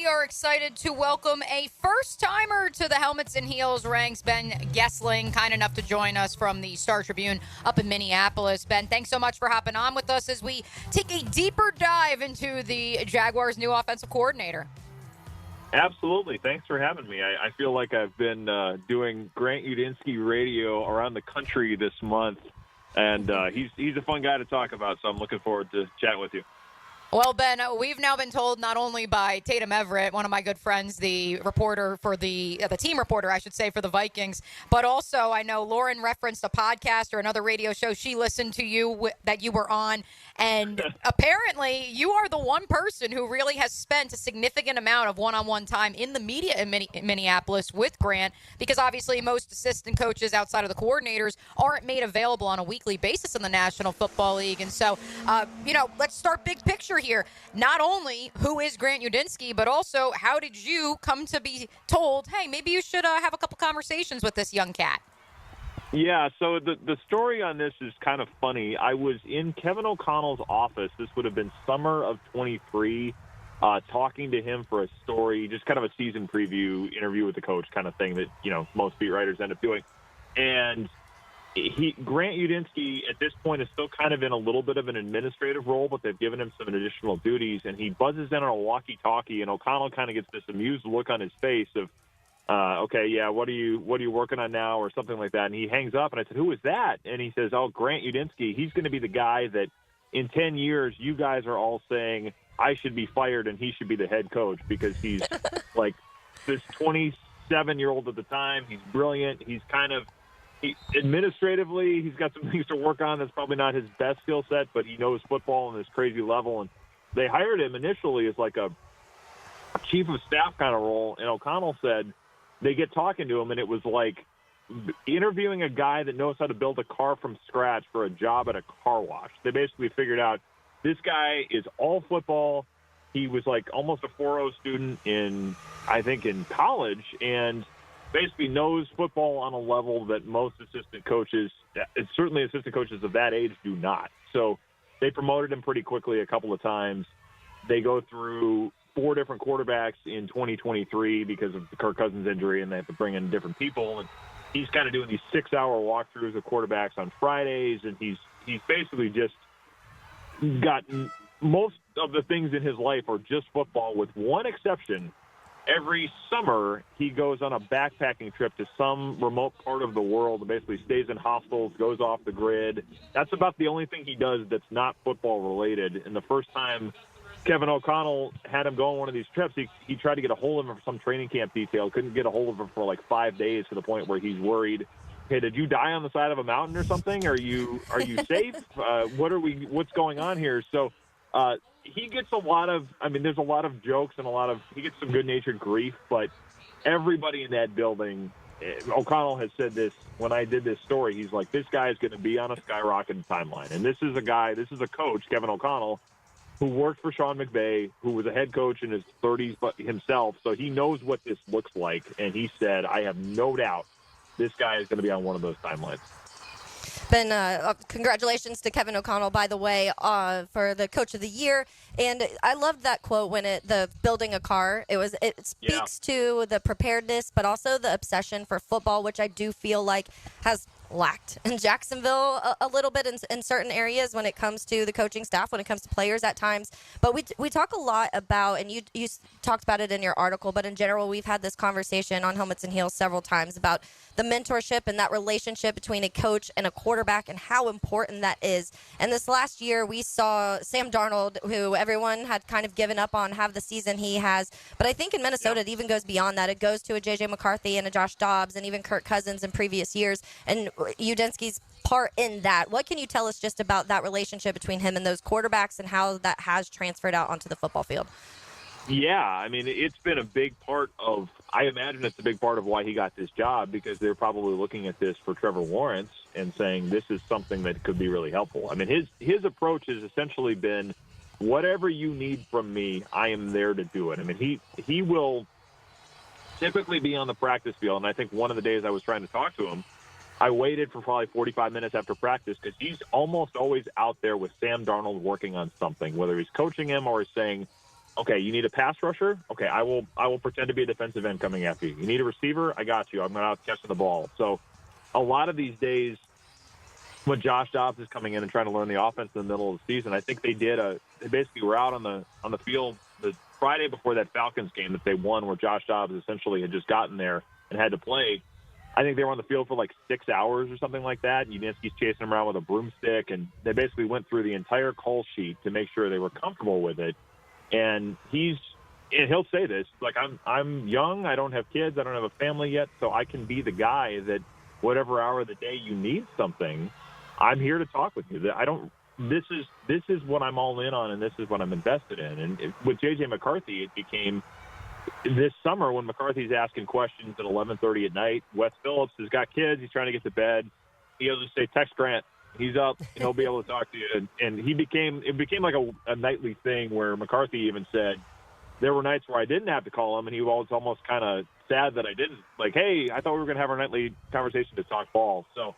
are excited to welcome a first-timer to the Helmets and Heels ranks, Ben Goessling, kind enough to join us from the Star Tribune up in Minneapolis. Ben, thanks so much for hopping on with us as we take a deeper dive into the Jaguars' new offensive coordinator. Absolutely. Thanks for having me. I feel like I've been doing Grant Udinsky radio around the country this month, and he's a fun guy to talk about, so I'm looking forward to chatting with you. Well, Ben, we've now been told not only by Tatum Everett, one of my good friends, the reporter for the team reporter, I should say, for the Vikings, but also I know Lauren referenced a podcast or another radio show she listened to you that you were on, and apparently you are the one person who really has spent a significant amount of one-on-one time in the media in Minneapolis with Grant, because obviously most assistant coaches outside of the coordinators aren't made available on a weekly basis in the National Football League. And so, let's start big picture here. Not only who is Grant Udinsky, but also how did you come to be told, hey, maybe you should have a couple conversations with this young cat? Yeah, so the story on this is kind of funny. I was in Kevin O'Connell's office. This would have been summer of 23, talking to him for a story, just kind of a season preview interview with the coach kind of thing that, most beat writers end up doing. And Grant Udinsky at this point is still kind of in a little bit of an administrative role, but they've given him some additional duties, and he buzzes in on a walkie-talkie, and O'Connell kind of gets this amused look on his face of, okay, yeah, what are you working on now, or something like that. And he hangs up, and I said, who is that? And he says, oh, Grant Udinsky. He's going to be the guy that in 10 years you guys are all saying I should be fired and he should be the head coach, because he's like this 27-year-old at the time. He's brilliant. He's kind of administratively, he's got some things to work on. That's probably not his best skill set, but he knows football on this crazy level. And they hired him initially as like a chief of staff kind of role. And O'Connell said they get talking to him, and it was like interviewing a guy that knows how to build a car from scratch for a job at a car wash. They basically figured out this guy is all football. He was like almost a 4.0 student in college, and basically knows football on a level that most assistant coaches, certainly assistant coaches of that age, do not. So they promoted him pretty quickly a couple of times. They go through 4 different quarterbacks in 2023 because of the Kirk Cousins injury, and they have to bring in different people. And he's kind of doing these 6-hour walkthroughs of quarterbacks on Fridays, and he's basically just gotten most of the things in his life are just football, with one exception. Every summer, he goes on a backpacking trip to some remote part of the world and basically stays in hostels, goes off the grid. That's about the only thing he does that's not football-related. And the first time Kevin O'Connell had him go on one of these trips, he tried to get a hold of him for some training camp detail, couldn't get a hold of him for like 5 days, to the point where he's worried, hey, did you die on the side of a mountain or something? Are you safe? What's going on here? So he gets there's a lot of jokes and he gets some good-natured grief, but everybody in that building, O'Connell has said this when I did this story, he's like, this guy is going to be on a skyrocketing timeline. And this is a coach, Kevin O'Connell, who worked for Sean McVay, who was a head coach in his 30s himself, so he knows what this looks like. And he said, I have no doubt this guy is going to be on one of those timelines. Ben, congratulations to Kevin O'Connell, by the way, for the Coach of the Year. And I loved that quote when the building a car. It speaks to the preparedness, but also the obsession for football, which I do feel like has lacked in Jacksonville a little bit in certain areas when it comes to the coaching staff, when it comes to players at times. But we talk a lot about, and you talked about it in your article, but in general, we've had this conversation on Helmets and Heels several times about the mentorship and that relationship between a coach and a quarterback and how important that is. And this last year, we saw Sam Darnold, who everyone had kind of given up on, have the season he has. But I think in Minnesota, it even goes beyond that. It goes to a J.J. McCarthy and a Josh Dobbs and even Kirk Cousins in previous years. And Udinsky's part in that. What can you tell us just about that relationship between him and those quarterbacks and how that has transferred out onto the football field? Yeah, it's been a big part of, I imagine it's a big part of why he got this job, because they're probably looking at this for Trevor Lawrence and saying this is something that could be really helpful. His approach has essentially been, whatever you need from me, I am there to do it. He will typically be on the practice field, and I think one of the days I was trying to talk to him, I waited for probably 45 minutes after practice, because he's almost always out there with Sam Darnold working on something, whether he's coaching him or he's saying, Okay, you need a pass rusher? Okay, I will pretend to be a defensive end coming after you. You need a receiver? I got you. I'm going out catching the ball. So a lot of these days when Josh Dobbs is coming in and trying to learn the offense in the middle of the season, I think they basically were out on the field the Friday before that Falcons game that they won, where Josh Dobbs essentially had just gotten there and had to play. I think they were on the field for like 6 hours or something like that. And Udinski's chasing him around with a broomstick, and they basically went through the entire call sheet to make sure they were comfortable with it. And he'll say this, like, I'm young, I don't have kids, I don't have a family yet, so I can be the guy that whatever hour of the day you need something, I'm here to talk with you. This is what I'm all in on, and this is what I'm invested in. And with J.J. McCarthy, it became this summer when McCarthy's asking questions at 11:30 at night. Wes Phillips has got kids, he's trying to get to bed. He'll just say, text Grant. He's up, and he'll be able to talk to you. And it became like a nightly thing where McCarthy even said there were nights where I didn't have to call him, and he was almost kind of sad that I didn't. Like, hey, I thought we were going to have our nightly conversation to talk ball. So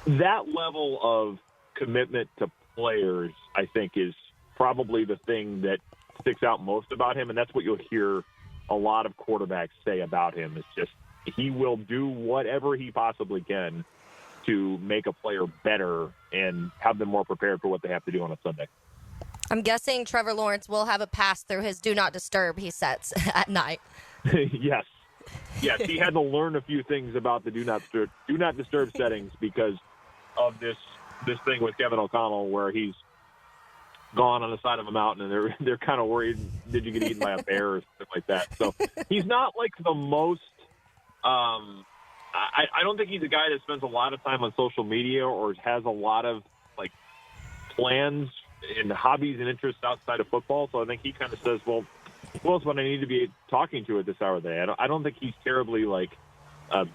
that level of commitment to players, I think, is probably the thing that sticks out most about him, and that's what you'll hear a lot of quarterbacks say about him. It's just he will do whatever he possibly can to make a player better and have them more prepared for what they have to do on a Sunday. I'm guessing Trevor Lawrence will have a pass through his do not disturb he sets at night. Yes, he had to learn a few things about the do not disturb settings because of this thing with Kevin O'Connell, where he's gone on the side of a mountain and they're kind of worried, did you get eaten by a bear or something like that? So he's not like the most I don't think he's a guy that spends a lot of time on social media or has a lot of like plans and hobbies and interests outside of football. So I think he kind of says, well, who else would I need to be talking to at this hour of the day? I don't think he's terribly like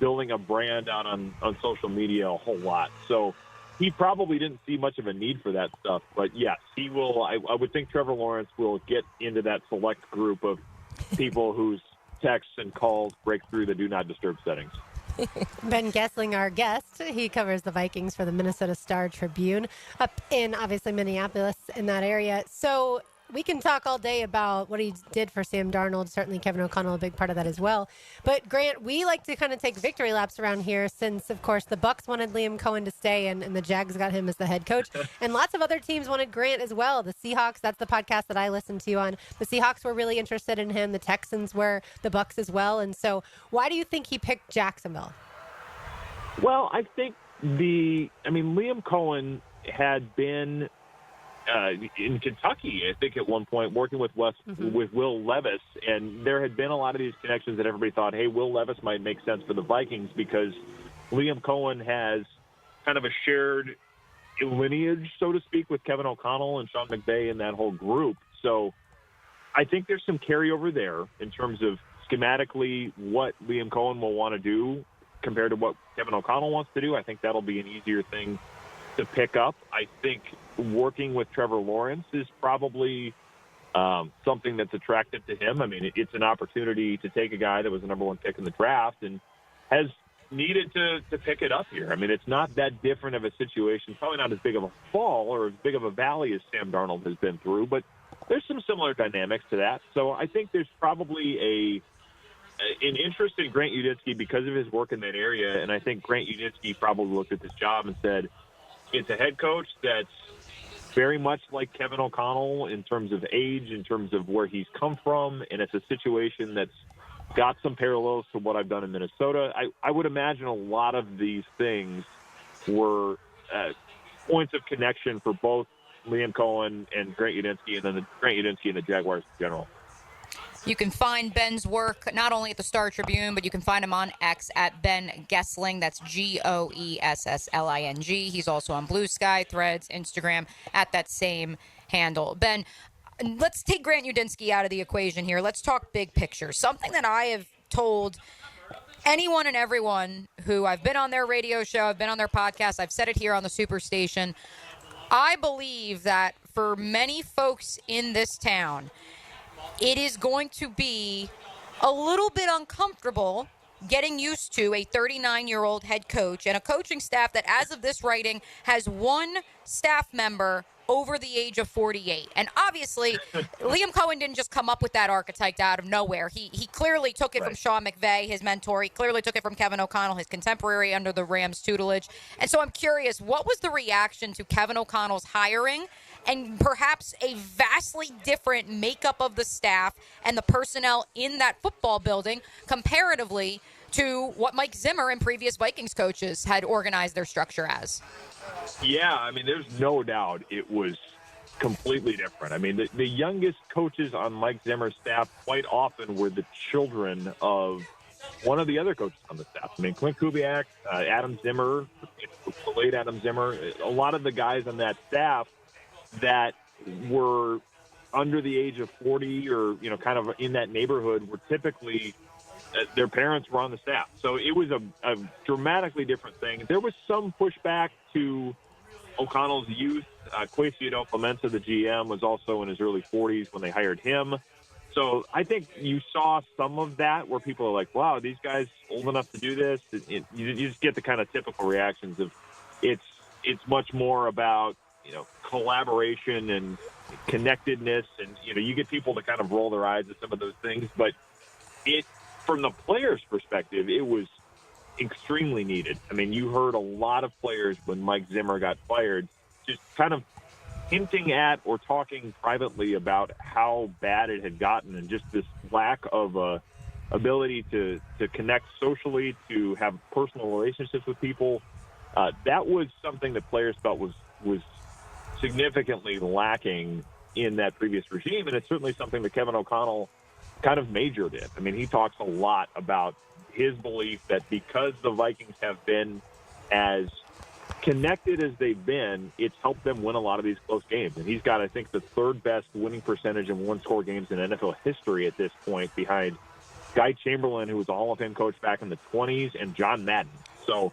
building a brand out on social media a whole lot. So he probably didn't see much of a need for that stuff. But yes, he will. I would think Trevor Lawrence will get into that select group of people whose texts and calls break through the do not disturb settings. Ben Goessling, our guest, he covers the Vikings for the Minnesota Star-Tribune up in, obviously, Minneapolis in that area. So we can talk all day about what he did for Sam Darnold. Certainly Kevin O'Connell, a big part of that as well. But, Grant, we like to kind of take victory laps around here since, of course, the Bucs wanted Liam Cohen to stay and the Jags got him as the head coach. And lots of other teams wanted Grant as well. The Seahawks, that's the podcast that I listened to you on. The Seahawks were really interested in him. The Texans were, the Bucs as well. And so why do you think he picked Jacksonville? Well, I think Liam Cohen had been in Kentucky, I think, at one point, working with with Will Levis, and there had been a lot of these connections that everybody thought, hey, Will Levis might make sense for the Vikings because Liam Cohen has kind of a shared lineage, so to speak, with Kevin O'Connell and Sean McVay and that whole group. So I think there's some carryover there in terms of schematically what Liam Cohen will want to do compared to what Kevin O'Connell wants to do. I think that'll be an easier thing to pick up. I think working with Trevor Lawrence is probably something that's attractive to him. I mean, it's an opportunity to take a guy that was the number one pick in the draft and has needed to pick it up here. I mean, it's not that different of a situation, probably not as big of a fall or as big of a valley as Sam Darnold has been through, but there's some similar dynamics to that. So I think there's probably an interest in Grant Udinsky because of his work in that area, and I think Grant Udinsky probably looked at this job and said, it's a head coach that's very much like Kevin O'Connell in terms of age, in terms of where he's come from, and it's a situation that's got some parallels to what I've done in Minnesota. I would imagine a lot of these things were points of connection for both Liam Cohen and Grant Udinsky, and then Grant Udinsky and the Jaguars in general. You can find Ben's work not only at the Star-Tribune, but you can find him on X at Ben Goessling. That's Goessling. He's also on Blue Sky, Threads, Instagram at that same handle. Ben, let's take Grant Udinsky out of the equation here. Let's talk big picture. Something that I have told anyone and everyone who I've been on their radio show, I've been on their podcast, I've said it here on the Superstation. I believe that for many folks in this town, it is going to be a little bit uncomfortable getting used to a 39-year-old head coach and a coaching staff that, as of this writing, has one staff member over the age of 48. And obviously, Liam Cohen didn't just come up with that archetype out of nowhere. He clearly took it from Sean McVay, his mentor. He clearly took it from Kevin O'Connell, his contemporary under the Rams tutelage. And so I'm curious, what was the reaction to Kevin O'Connell's hiring and perhaps a vastly different makeup of the staff and the personnel in that football building comparatively to what Mike Zimmer and previous Vikings coaches had organized their structure as? Yeah, I mean, there's no doubt it was completely different. I mean, the youngest coaches on Mike Zimmer's staff quite often were the children of one of the other coaches on the staff. I mean, Clint Kubiak, Adam Zimmer, the late Adam Zimmer, a lot of the guys on that staff that were under the age of 40 or, kind of in that neighborhood were typically their parents were on the staff. So it was a dramatically different thing. There was some pushback to O'Connell's youth. Kwesi Adofo-Mensah, the GM, was also in his early 40s when they hired him. So I think you saw some of that where people are like, wow, these guys old enough to do this. You just get the kind of typical reactions of it's much more about, collaboration and connectedness. And, you get people to kind of roll their eyes at some of those things. But from the players' perspective, it was extremely needed. I mean, you heard a lot of players when Mike Zimmer got fired just kind of hinting at or talking privately about how bad it had gotten and just this lack of ability to connect socially, to have personal relationships with people. That was something that players felt was significantly lacking in that previous regime, and it's certainly something that Kevin O'Connell kind of majored in. I mean, he talks a lot about his belief that because the Vikings have been as connected as they've been, it's helped them win a lot of these close games. And he's got, I think, the third best winning percentage in one-score games in NFL history at this point, behind Guy Chamberlain, who was a Hall of Fame coach back in the 20s, and John Madden. So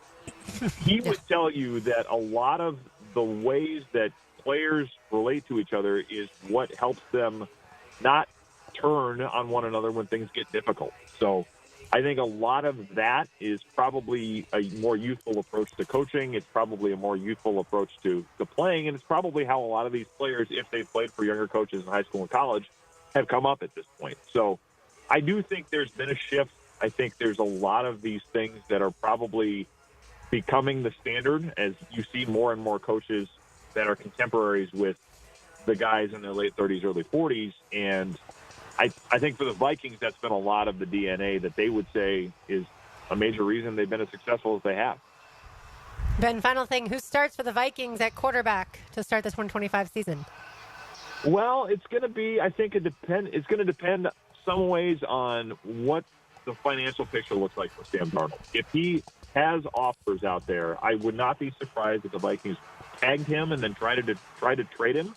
he would tell you that a lot of the ways that players relate to each other is what helps them not turn on one another when things get difficult. So I think a lot of that is probably a more youthful approach to coaching. It's probably a more youthful approach to playing, and it's probably how a lot of these players, if they've played for younger coaches in high school and college, have come up at this point. So I do think there's been a shift. I think there's a lot of these things that are probably becoming the standard as you see more and more coaches that are contemporaries with the guys in their late 30s, early 40s. And I think for the Vikings, that's been a lot of the DNA that they would say is a major reason they've been as successful as they have. Ben, final thing, who starts for the Vikings at quarterback to start this 125 season? Well, it's going to be, I think it's going to depend some ways on what the financial picture looks like for Sam Darnold. If he has offers out there, I would not be surprised if the Vikings tagged him and then try to trade him.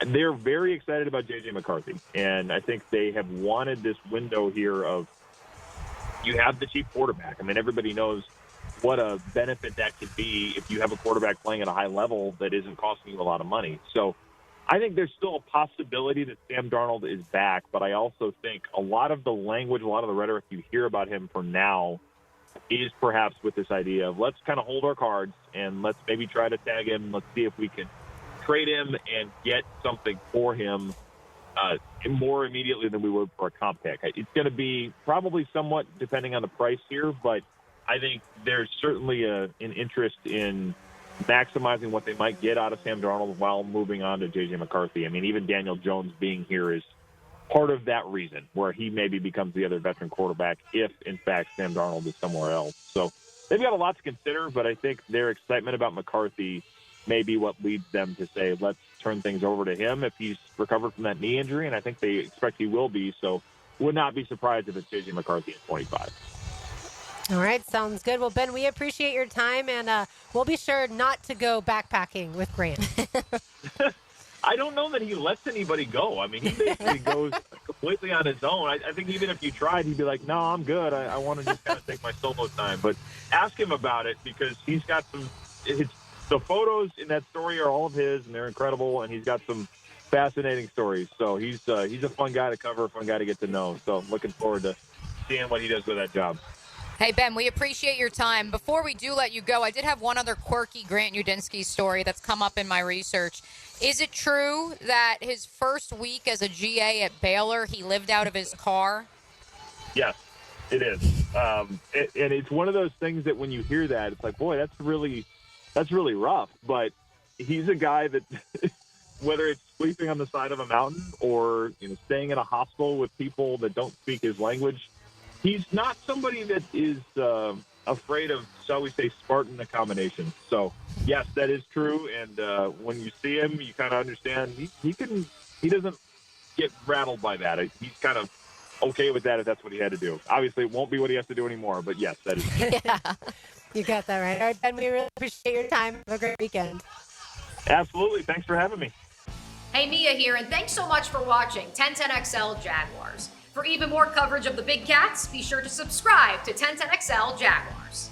They're very excited about J.J. McCarthy, and I think they have wanted this window here of you have the cheap quarterback. I mean, everybody knows what a benefit that could be if you have a quarterback playing at a high level that isn't costing you a lot of money. So I think there's still a possibility that Sam Darnold is back, but I also think a lot of the language, a lot of the rhetoric you hear about him for now is perhaps with this idea of let's kind of hold our cards and let's maybe try to tag him. Let's see if we can trade him and get something for him more immediately than we would for a comp pick. It's going to be probably somewhat depending on the price here, but I think there's certainly an interest in maximizing what they might get out of Sam Darnold while moving on to J.J. McCarthy. I mean, even Daniel Jones being here is part of that reason, where he maybe becomes the other veteran quarterback if, in fact, Sam Darnold is somewhere else. So they've got a lot to consider, but I think their excitement about McCarthy may be what leads them to say, let's turn things over to him if he's recovered from that knee injury, and I think they expect he will be. So would not be surprised if it's J.J. McCarthy at 25. All right, sounds good. Well, Ben, we appreciate your time, and we'll be sure not to go backpacking with Grant. I don't know that he lets anybody go. I mean, he basically goes completely on his own. I think even if you tried, he'd be like, no, I'm good. I want to just kind of take my solo time. But ask him about it, because he's got some the photos in that story are all of his, and they're incredible, and he's got some fascinating stories. So he's a fun guy to cover, a fun guy to get to know. So looking forward to seeing what he does with that job. Hey, Ben, we appreciate your time. Before we do let you go, I did have one other quirky Grant Udinsky story that's come up in my research. Is it true that his first week as a GA at Baylor, he lived out of his car? Yes, it is. And it's one of those things that when you hear that, it's like, boy, that's really rough. But he's a guy that, whether it's sleeping on the side of a mountain or staying in a hostel with people that don't speak his language, he's not somebody that is afraid of, shall we say, Spartan accommodations. So, yes, that is true. And when you see him, you kind of understand he doesn't get rattled by that. He's kind of okay with that if that's what he had to do. Obviously, it won't be what he has to do anymore. But, yes, that is true. Yeah, you got that right. All right, Ben, we really appreciate your time. Have a great weekend. Absolutely. Thanks for having me. Hey, Mia here, and thanks so much for watching 1010XL Jaguars. For even more coverage of the Big Cats, be sure to subscribe to 1010XL Jaguars.